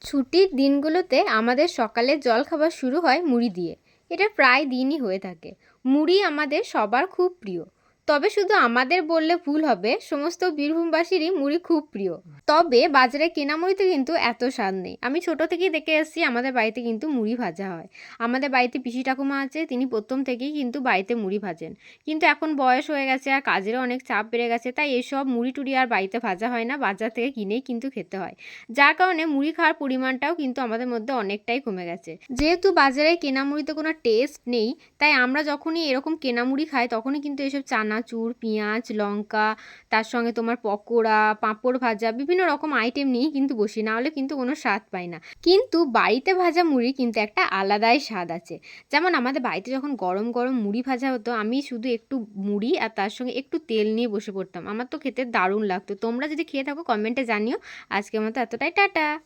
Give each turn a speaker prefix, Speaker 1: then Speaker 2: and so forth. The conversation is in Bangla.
Speaker 1: ছুটির দিনগুলোতে আমাদের সকালের জলখাবার শুরু হয় মুড়ি দিয়ে। এটা প্রায় দিনই হয়ে থাকে। মুড়ি আমাদের সবার খুব প্রিয়। তবে শুধু আমাদের বললে ভুল হবে, সমস্ত বীরভূমবাসীরই মুড়ি খুব প্রিয়। তবে বাজারে কেনা মুড়িতে কিন্তু এত স্বাদ নেই। আমি ছোট থেকেই দেখে এসেছি আমাদের বাড়িতে কিন্তু মুড়ি ভাজা হয়। আমাদের বাড়িতে পিসি ঠাকুমা আছে, তিনি প্রথম থেকেই কিন্তু বাড়িতে মুড়ি ভাজেন। কিন্তু এখন বয়স হয়ে গেছে আর কাজেরও অনেক চাপ বেড়ে গেছে, তাই এসব মুড়ি টুড়ি আর বাড়িতে ভাজা হয় না, বাজার থেকে কিনেই কিন্তু খেতে হয়। যার কারণে মুড়ি খাওয়ার পরিমাণটাও কিন্তু আমাদের মধ্যে অনেকটাই কমে গেছে। যেহেতু বাজারে কেনা মুড়িতে কোনো টেস্ট নেই, তাই আমরা যখনই এরকম কেনা মুড়ি খাই তখনই কিন্তু এসব চানাচুর, পেঁয়াজ, লঙ্কা, তার সঙ্গে তোমার পকোড়া, পাঁপড় ভাজা, বিভিন্ন রকম আইটেম নিয়েই কিন্তু বসি, না হলে কিন্তু কোনো স্বাদ পাই না। কিন্তু বাড়িতে ভাজা মুড়ি কিন্তু একটা আলাদাই স্বাদ আছে। যেমন আমাদের বাড়িতে যখন গরম গরম মুড়ি ভাজা হতো, আমি শুধু একটু মুড়ি আর তার সঙ্গে একটু তেল নিয়ে বসে পড়তাম। আমার তো খেতে দারুণ লাগতো। তোমরা যদি খেয়ে থাকো কমেন্টে জানিও। আজকের মতো এতটাই, টাটা।